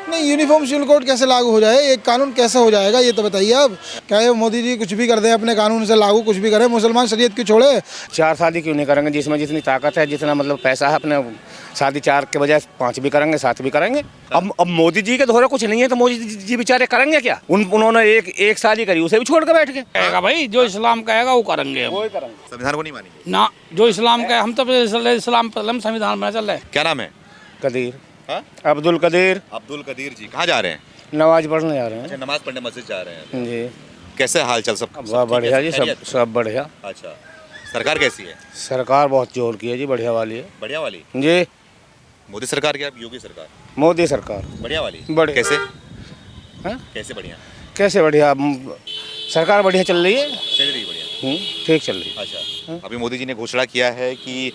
नहीं, uniform civil code कैसे लागू हो जाए, एक कानून कैसे हो जाएगा ये तो बताइए आप। क्या ये मोदी जी कुछ भी कर दें अपने कानून से लागू, कुछ भी करें, मुसलमान शरीयत क्यों छोड़े? 4 शादी क्यों नहीं करेंगे? जिसमें जितनी ताकत है, जितना मतलब पैसा है, अपने शादी 4 के बजाय 5 भी करेंगे, 7 भी करेंगे। अब मोदी जी के दोहरा कुछ नहीं है तो मोदी जी बेचारे करेंगे क्या? उन्होंने एक शादी करी, उसे भी छोड़ के बैठ गए। कहेगा भाई, जो इस्लाम कहेगा वो करेंगे हम। वही करेंगे, संविधान को नहीं मानेंगे ना, जो इस्लाम कहे हम तो इस्लाम पर हम संविधान में चल रहे हैं। क्या नाम है? कदीर, हाँ? अब्दुल कदीर। अब्दुल कदीर जी कहाँ जा रहे हैं? नमाज पढ़ने जा रहे अच्छा, हैं नमाज पढ़ने मस्जिद जा रहे हैं। जी। कैसे हाल चाल सब? वाह, बढ़िया जी, खैरियत? सब बढ़िया। अच्छा, सरकार कैसी है? सरकार बहुत जोर की है जी, बढ़िया वाली है बढ़िया वाली? जी। मोदी सरकार क्या योगी सरकार? मोदी सरकार बढ़िया वाली? बढ़िया। कैसे? हाँ? कैसे बढ़िया? कैसे बढ़िया? सरकार बढ़िया चल रही है। चल रही बढ़िया। ठीक चल रही है। अच्छा, अभी मोदी जी ने घोषणा किया है कि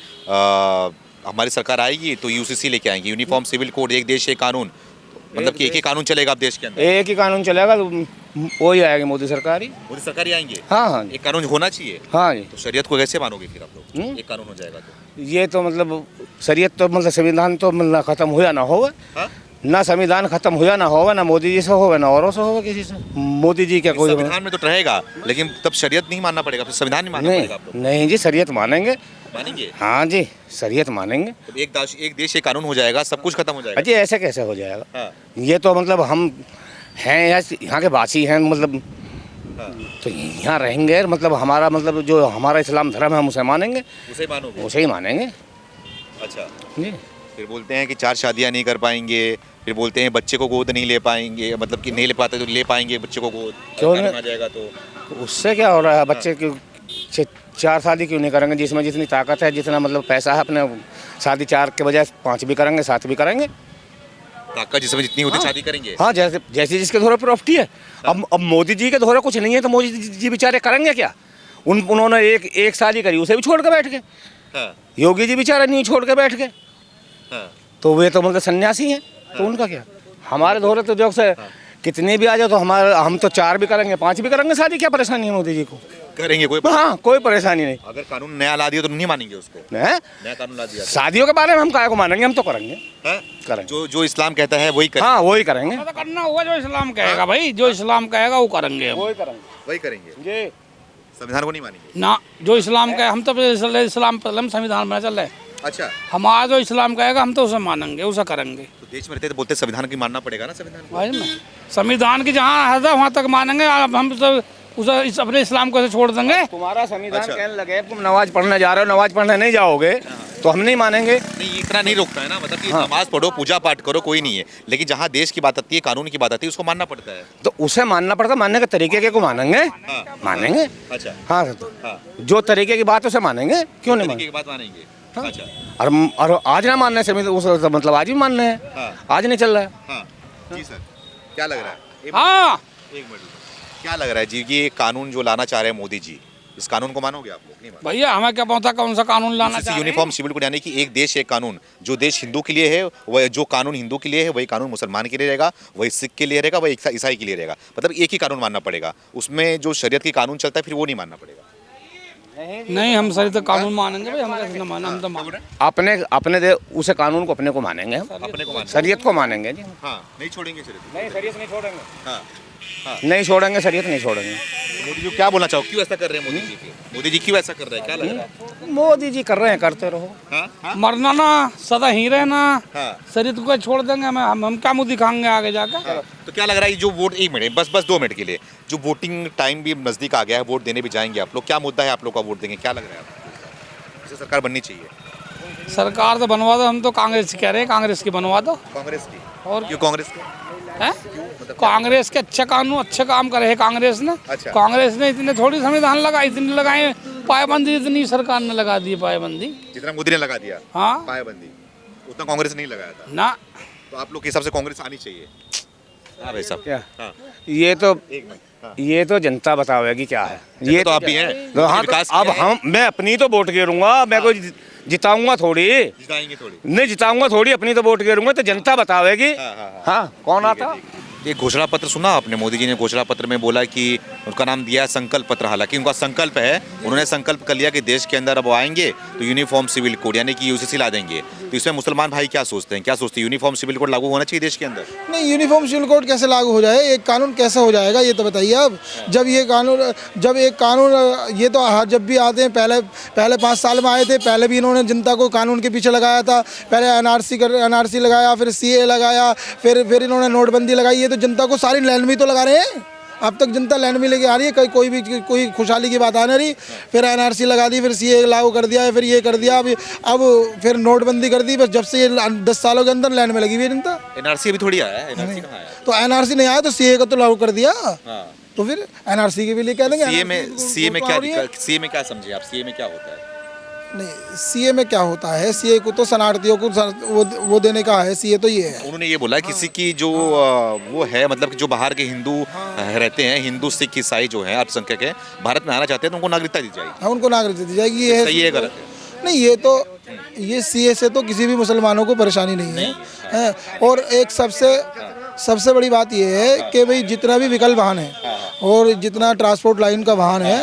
हमारी सरकार आएगी तो यूसीसी लेके आएंगे, यूनिफॉर्म सिविल कोड, एक देश एक कानून। मतलब कि एक ही कानून चलेगा अब देश के अंदर? एक ही कानून चलेगा तो वही आएगी मोदी सरकार ही। मोदी सरकार ही आएंगे? हाँ हाँ एक कानून होना चाहिए। हाँ जी। तो शरीयत को कैसे मानोगे फिर आप लोग? एक कानून हो जाएगा तो? ये तो मतलब शरीयत तो मतलब संविधान तो मतलब खत्म हुआ ना होगा। हाँ? ना संविधान खत्म हुआ ना होगा, ना मोदी जी से होगा, ना औरों से होगा किसी से। मोदी जी क्या कोई संविधान में तो रहेगा, लेकिन तब शरीयत नहीं मानना पड़ेगा, फिर संविधान नहीं मानना पड़ेगा आप लोग? नहीं जी, शरीयत मानेंगे। मानेंगे? हाँ जी, शरीयत मानेंगे। तो एक देश एक कानून हो जाएगा, सब कुछ खत्म हो जाएगा? अजी ऐसे कैसे हो जाएगा? हाँ। ये तो मतलब हम हैं यहाँ के वासी हैं, मतलब हाँ। तो यहाँ रहेंगे, मतलब हमारा मतलब जो हमारा इस्लाम धर्म है हम उसे मानेंगे, उसे मानोगे? उसे ही मानेंगे अच्छा, जी। फिर बोलते हैं कि 4 शादियां नहीं कर पाएंगे, फिर बोलते हैं बच्चे को गोद नहीं ले पाएंगे, मतलब कि नहीं ले पाते तो ले पाएंगे बच्चे को गोद, क्यों कानून नहीं? आ जाएगा तो? उससे क्या हो रहा है? बच्चे क्यों 4 शादी क्यों नहीं करेंगे? जिसमें जितनी ताकत है, जितना मतलब पैसा है, अपने शादी 4 के बजाय 5 भी करेंगे, 7 भी करेंगे। ताकत जिसमें जितनी होती शादी करेंगे? हाँ, जैसे जिसके दोहरा प्रॉपर्टी है। अब मोदी जी के दोहरा कुछ नहीं है तो मोदी जी बेचारे करेंगे क्या? उन्होंने एक शादी करी, उसे भी छोड़ के बैठ गए। हाँ। योगी जी बेचारे नहीं छोड़ के बैठ गए, हाँ। तो वे तो मतलब सन्यासी हैं। तो उनका क्या? हमारे दोहरे तो जो से कितने भी आ जाए तो हम तो 4 भी करेंगे, 5 भी करेंगे शादी। क्या परेशानी है मोदी जी को? करेंगे कोई? हाँ, कोई परेशानी नहीं। अगर कानून नया ला दिया तो नहीं मानेंगे उसको? है? नया कानून ला दिया तो? शादियों के बारे में हम काहे को मानेंगे? हम तो करेंगे, हाँ? करेंगे। जो इस्लाम कहता है वही करेंगे? हाँ, वही करेंगे, तो करना होगा जो इस्लाम कहेगा भाई, जो इस्लाम कहेगा वो करेंगे हम। वही करेंगे वही करेंगे? जी। संविधान को नहीं मानेंगे? ना, जो इस्लाम कहे हम तो इस्लाम पर हम संविधान में चल रहे हैं। अच्छा, हमारा जो इस्लाम कहेगा हम तो उसे मानेंगे, उसे करेंगे। तो देश में रहते तो बोलते संविधान की मानना पड़ेगा ना, संविधान को? भाई में संविधान की जहाँ हद है वहाँ तक मानेंगे। अब हम तो उसे अपने इस्लाम को छोड़ देंगे। तुम्हारा संविधान अच्छा। कहने लगे तुम नमाज पढ़ने जा रहे हो, नमाज पढ़ने नहीं जाओगे तो हम नहीं मानेंगे। नहीं, ये इतना नहीं रोकता है ना, मतलब कि नमाज पढ़ो, पूजा पाठ करो, कोई नहीं है, लेकिन जहाँ देश की बात आती है, कानून की बात आती है, उसको मानना पड़ता है। तो उसे मानना पड़ता, मानने के तरीके के को मानेंगे। हाँ। मानेंगे। अच्छा। हाँ, हाँ, जो तरीके की बात है उसे मानेंगे, क्यों नहीं तरीके मानेंगे? की बात मानेंगे। हाँ। अच्छा। और आज ना मानने से मतलब आज भी मानने हैं। हाँ। आज नहीं चल रहा है। हाँ जी सर, क्या लग रहा है? हाँ, एक मिनट, क्या लग रहा है जी, ये कानून जो लाना चाह रहे हैं मोदी जी, इस कानून को मानोगे आप लोग? नहीं मानोगे? भैया हमें क्या पता कौन सा कानून लाना चाह रहे हैं। यूनिफॉर्म सिविल कोड, यानी कि एक देश एक कानून। जो देश हिंदू के लिए है, वह जो कानून हिंदू के लिए है वही कानून मुसलमान के लिए रहेगा, वही सिख के लिए रहेगा, वही ईसाई के लिए रहेगा। मतलब एक ही कानून मानना पड़ेगा, उसमें जो शरीयत की कानून चलता है फिर वो नहीं मानना पड़ेगा। नहीं, हम सही तो कानून मानेंगे भाई, हम कैसे न माने? हम तो माने अपने उसे कानून को अपने को मानेंगे हम, अपने को मानना। शरीयत को मानेंगे जी। हाँ, नहीं छोड़ेंगे शरीयत। नहीं, शरीयत नहीं छोड़ेंगे। हाँ, नहीं छोड़ेंगे, शरीयत नहीं छोड़ेंगे। मोदी जी क्या बोलना चाहो, क्यों ऐसा कर रहे हैं मोदी जी? मोदी जी क्यों ऐसा कर रहे हैं, क्या लग रहा है? मोदी जी कर रहे हैं, करते रहो। हाँ? हाँ? मरना ना, सदा ही रहना। हाँ। शरीर को छोड़ देंगे हम क्या मुँह दिखाएंगे आगे जाकर? हाँ। तो क्या लग रहा है जो वोट, एक मिनट, बस 2 मिनट के लिए, जो वोटिंग टाइम भी नजदीक आ गया है, वोट देने भी जाएंगे आप लोग, क्या मुद्दा है आप लोग का वोट देंगे, क्या लग रहा है आपको? इसे सरकार बननी चाहिए? सरकार तो बनवा दो, हम तो कांग्रेस कह रहे हैं, कांग्रेस की बनवा दो। कांग्रेस की? और क्यों कांग्रेस की? है कांग्रेस के अच्छे कानून, अच्छे काम करे है कांग्रेस ने। अच्छा। कांग्रेस ने इतने थोड़ी संविधान लगाए, इतनी लगाए पाबंदी, इतनी सरकार ने लगा दी पाबंदी। जितना मोदी ने लगा दिया हाँ, पाबंदी, उतना कांग्रेस ने नहीं लगाया था। ना, तो आप लोग के हिसाब से कांग्रेस आनी चाहिए? हाँ भाई साहब। क्या? हाँ, ये तो एक मिनट। हाँ। ये तो जनता बतावेगी क्या है। ये तो आप भी हैं, तो हाँ, तो विकास अब किया है। हम मैं अपनी तो वोट गिरूंगा, मैं कोई जिताऊंगा थोड़ी, जिताएंगे थोड़ी? नहीं जिताऊंगा थोड़ी, अपनी तो वोट गिरूंगा, तो जनता बतावेगी। हाँ, हाँ, हाँ। हाँ, कौन आता? ये घोषणा पत्र सुना आपने? मोदी जी ने घोषणा पत्र में बोला कि उनका नाम दिया है संकल्प पत्र। हालांकि उनका संकल्प है, उन्होंने संकल्प कर लिया कि देश के अंदर अब वो आएंगे तो यूनिफॉर्म सिविल कोड यानी कि यूसीसी ला देंगे। तो इसमें मुसलमान भाई क्या सोचते हैं, क्या सोचते हैं यूनिफॉर्म सिविल कोड लागू होना चाहिए देश के अंदर? नहीं, यूनिफॉर्म सिविल कोड कैसे लागू हो जाए, एक कानून कैसे हो जाएगा ये तो बताइए आप। जब एक कानून ये तो जब भी आते हैं, पहले 5 साल में आए थे, पहले भी इन्होंने जनता को कानून के पीछे लगाया था। पहले एनआरसी लगाया, फिर सीए लगाया, फिर इन्होंने नोटबंदी लगाई। ये तो जनता को सारी लाइन में तो लगा रहे हैं। अब तक जनता लाइन में लेके आ रही है, कोई खुशहाली की बात आ नहीं रही। फिर एनआरसी लगा दी, फिर सीए लागू कर दिया, फिर ये कर दिया, अब फिर नोटबंदी कर दी। बस जब से ये 10 सालों के अंदर लाइन में लगी हुई है जनता। एनआरसी अभी थोड़ी आया है, एनआरसी कहाँ आया? तो एनआरसी नहीं आया तो सीए को तो लागू कर दिया। तो फिर एनआरसी के भी लिए कह देंगे। सीए में क्या दिक्कत, सीए में क्या समझे आप, सीए में क्या होता है? नहीं, सीए में क्या होता है, सीए को तो शरणार्थियों को वो देने का है। सीए तो ये है, उन्होंने ये बोला किसी की जो वो है, मतलब कि जो बाहर के हिंदू रहते हैं, हिंदू सिख ईसाई जो है अल्पसंख्यक है, भारत में आना चाहते हैं तो उनको नागरिकता दी जाएगी। हाँ, उनको नागरिकता दी जाएगी। ये सही है गलत है? नहीं, ये सीए से तो किसी भी मुसलमानों को परेशानी नहीं है। और एक सबसे बड़ी बात ये है कि भाई जितना भी विकल्प वाहन है और जितना ट्रांसपोर्ट लाइन का वाहन है,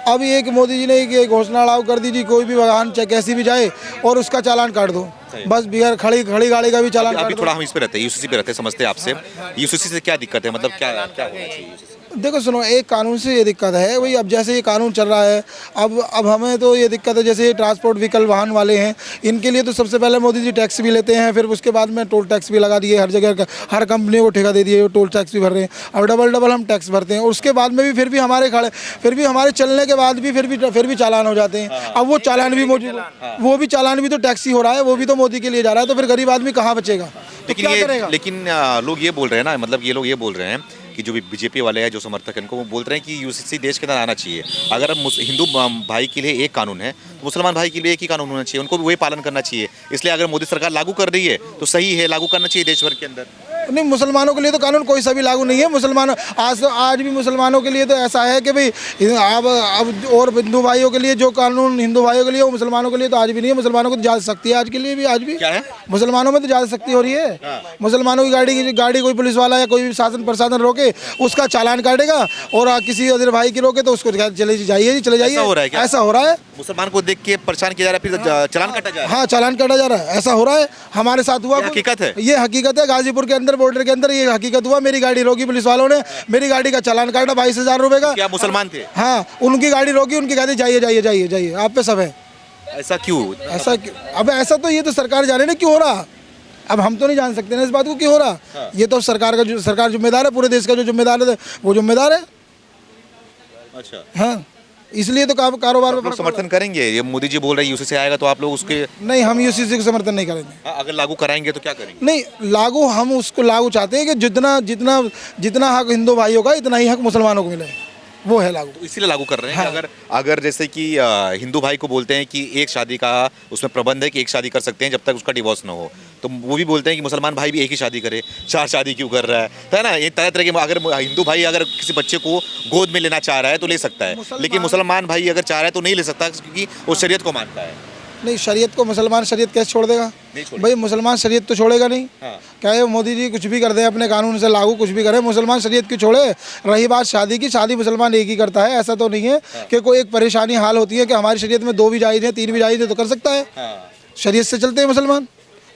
अब ये कि मोदी जी ने एक घोषणा लागू कर दी जी, कोई भी वाहन चाहे कैसी भी जाए और उसका चालान काट दो, बस बिगर खड़ी गाड़ी का भी चालान काट दो। थोड़ा हम इस पे रहते हैं, यूसीसी पे रहते हैं, समझते हैं आपसे यूसीसी से क्या दिक्कत है, मतलब क्या होना चाहिए यूसीसी? देखो सुनो, एक कानून से ये दिक्कत है भाई। अब जैसे ये कानून चल रहा है, अब हमें तो ये दिक्कत है, जैसे ये ट्रांसपोर्ट व्हीकल वाहन वाले हैं, इनके लिए तो सबसे पहले मोदी जी टैक्स भी लेते हैं, फिर उसके बाद में टोल टैक्स भी लगा दिए हर जगह का, हर कंपनी को ठेका दे दिए, टोल टैक्स भी भर रहे हैं। अब डबल हम टैक्स भरते हैं। और उसके बाद में भी फिर भी हमारे चलने के बाद भी फिर भी चालान हो जाते हैं। अब वो चालान भी वो भी चालान भी तो टैक्स ही हो रहा है, वो भी तो मोदी के लिए जा रहा है। तो फिर गरीब आदमी कहाँ बचेगा, तो क्या करेगा? लेकिन लोग ये बोल रहे हैं ना, मतलब ये लोग ये बोल रहे हैं कि जो भी बीजेपी वाले हैं, जो समर्थक हैं, उनको वो बोल रहे हैं कि यूसीसी देश के अंदर आना चाहिए। अगर अब हिंदू भाई के लिए एक कानून है तो मुसलमान भाई के लिए एक ही कानून होना चाहिए, उनको भी वही पालन करना चाहिए। इसलिए अगर मोदी सरकार लागू कर रही है तो सही है, लागू करना चाहिए देश भर के अंदर। नहीं, मुसलमानों के लिए तो कानून कोई सा भी लागू नहीं है। मुसलमानों आज भी मुसलमानों के लिए तो ऐसा है कि भाई अब और हिंदू भाइयों के लिए जो कानून हिंदू भाइयों के लिए, वो मुसलमानों के लिए तो आज भी नहीं है। मुसलमानों को तो ज़्यादा शक्ति है आज के लिए भी, आज भी क्या है, मुसलमानों में तो ज़्यादा शक्ति हो रही है। मुसलमानों की गाड़ी कोई पुलिस वाला या कोई भी शासन प्रशासन रोके, उसका चालान काटेगा, और किसी अदर भाई की रोके तो उसको चले जाइए। ऐसा हो रहा है। मुसलमान को देख के परेशान किया जा रहा है, फिर चालान काटा जा रहा है। हाँ, चालान काटा जा रहा है, ऐसा हो रहा है। हमारे साथ हुआ, हकीकत है, ये हकीकत है। गाजीपुर के अंदर बॉर्डर के अंदर ये हकीकत हुआ। मेरी गाड़ी रोकी पुलिस वालों ने, मेरी गाड़ी का चालान काटा 22,000 रुपए का। क्या मुसलमान थे? हाँ, उनकी गाड़ी रोकी, उनकी कहते जाइए, आप पे सब है। ऐसा क्यों? अब ऐसा तो ये तो सरकार जाने ना क्यों हो रहा। अब हम तो नहीं जान सकते ना इस बात को क्यों हो रहा। ये तो सरकार जिम्मेदार है, पूरे देश का जो जिम्मेदार है वो जिम्मेदार है। अच्छा, हाँ, इसलिए तो कारोबार में समर्थन करेंगे। ये मोदी जी बोल रहे हैं यूसीसी आएगा तो आप लोग उसके? नहीं, हम यूसीसी को समर्थन नहीं करेंगे। अगर लागू कराएंगे तो क्या करेंगे? नहीं, हम उसको लागू चाहते हैं कि जितना हक हिंदू भाइयों का, इतना ही हक मुसलमानों को मिले, वो है लागू। तो इसीलिए लागू कर रहे हैं। हाँ। अगर जैसे कि हिंदू भाई को बोलते हैं कि एक शादी का उसमें प्रबंध है कि एक शादी कर सकते हैं जब तक उसका डिवोर्स ना हो, तो वो भी बोलते हैं कि मुसलमान भाई भी एक ही शादी करे, 4 शादी क्यों कर रहा है? तो है ना, ये तरह के। अगर हिंदू भाई अगर किसी बच्चे को गोद में लेना चाह रहा है तो ले सकता है, लेकिन मुसलमान भाई अगर चाह रहा है तो नहीं ले सकता, क्योंकि वो शरीयत को मानता है। नहीं, शरीयत को मुसलमान शरीयत कैसे छोड़ देगा भाई? मुसलमान शरीयत तो छोड़ेगा नहीं। हाँ। क्या है, मोदी जी कुछ भी कर दें अपने कानून से लागू, कुछ भी करे, मुसलमान शरीयत क्यों छोड़े? रही बात शादी की, शादी मुसलमान एक ही करता है। ऐसा तो नहीं है कि कोई एक परेशानी हाल होती है कि हमारी शरीयत में 2 भी जायज़ है, 3 भी जायज़ है तो कर सकता है। शरीयत से चलते हैं मुसलमान,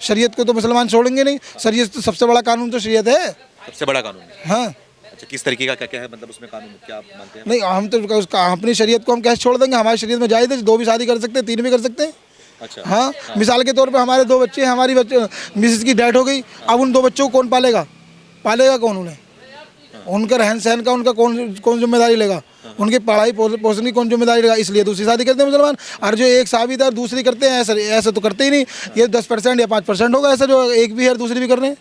शरीयत को तो मुसलमान छोड़ेंगे नहीं। शरीयत तो सबसे बड़ा कानून तो शरीयत है, सबसे बड़ा कानून। हाँ। अच्छा, किस तरीके का क्या है, मतलब उसमें कानून क्या आप मानते हैं? नहीं, हम तो उसका अपनी शरीयत को हम कैसे छोड़ देंगे? हमारी शरीयत में जायज़ है, 2 भी शादी कर सकते हैं, 3 भी कर सकते हैं। अच्छा, हाँ, मिसाल के तौर पे हमारे 2 बच्चे हैं, हमारी मिसेस की डेथ हो गई, अब उन 2 बच्चों को कौन पालेगा कौन? उन्हें उनका रहन सहन का उनका कौन जिम्मेदारी लेगा? उनकी पढ़ाई पोषण की कौन जिम्मेदारी लेगा? इसलिए दूसरी शादी करते हैं मुसलमान। और जो एक शादी है दूसरी करते हैं, ऐसा तो करते ही नहीं। ये 10% या 5% होगा ऐसा जो एक भी है और दूसरी भी कर रहे हैं।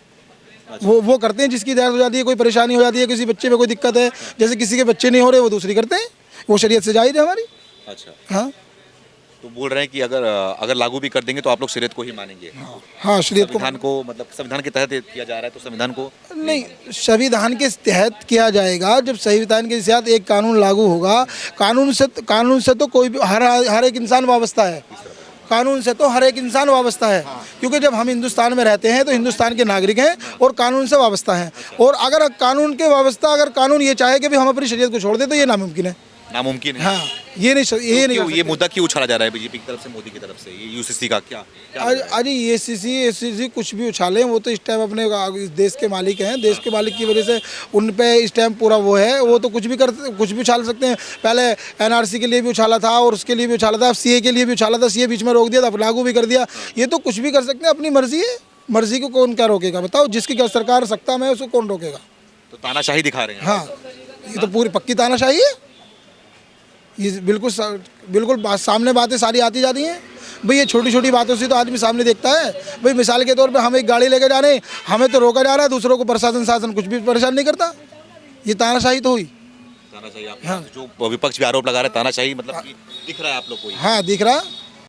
वो करते हैं जिसकी डेथ हो जाती है, कोई परेशानी हो जाती है, किसी बच्चे में कोई दिक्कत है, जैसे किसी के बच्चे नहीं हो रहे, वो दूसरी करते हैं। वो शरीयत से जायज़ है हमारी। अच्छा, हाँ। तो बोल रहे हैं कि अगर लागू भी कर देंगे तो आप लोग शरीयत को ही मानेंगे? हाँ, शरीयत को मतलब संविधान के तहत किया जा रहा है तो संविधान को नहीं, संविधान के तहत किया जाएगा। जब संविधान के तहत एक कानून लागू होगा, कानून से तो कोई भी हर एक इंसान वाबस्ता है। कानून से तो हर एक इंसान वाबस्ता है। क्योंकि जब हम हिंदुस्तान में रहते हैं तो हिंदुस्तान के नागरिक हैं और कानून से वाबस्ता हैं। और अगर कानून के वाबस्ता, अगर कानून ये चाहे कि भी हम अपनी शरीयत को छोड़ दें तो ये नामुमकिन है। नामुमकिन है। हाँ, ये नहीं क्यों कर ये सकते। मुद्दा क्यों उछाला जा रहा है बीजेपी की तरफ से, मोदी की तरफ से, ये यूसीसी का क्या क्या लग अरे रहा है? अरे ये एससीसी कुछ भी उछाले, वो तो इस टाइम अपने इस देश के मालिक हैं। देश के मालिक की वजह से उन पे इस टाइम पूरा वो है, वो तो कुछ भी उछाल सकते हैं। पहले एनआरसी के लिए भी उछाला था और उसके लिए भी उछाला था, सीए के लिए भी उछाला था, सीए बीच में रोक दिया था, लागू भी कर दिया। ये तो कुछ भी कर सकते हैं, अपनी मर्जी है। मर्जी को कौन क्या रोकेगा बताओ? जिसकी सरकार सत्ता में है उसको कौन रोकेगा? तो तानाशाही दिखा रहे हैं। हाँ, ये तो पूरी पक्की तानाशाही है। ये बिल्कुल सामने बातें सारी आती जाती हैं भाई। ये छोटी छोटी बातों से तो आदमी सामने देखता है भाई। मिसाल के तौर पे हम एक गाड़ी लेकर जा रहे हैं, हमें तो रोका जा रहा है, दूसरों को प्रशासन शासन कुछ भी परेशान नहीं करता। ये तानाशाही तो हुई। तानाशाही आप हाँ। जो विपक्ष भी आरोप लगा रहा है तानाशाही, मतलब कि दिख रहा है आप लोग को ये? हाँ, दिख रहा।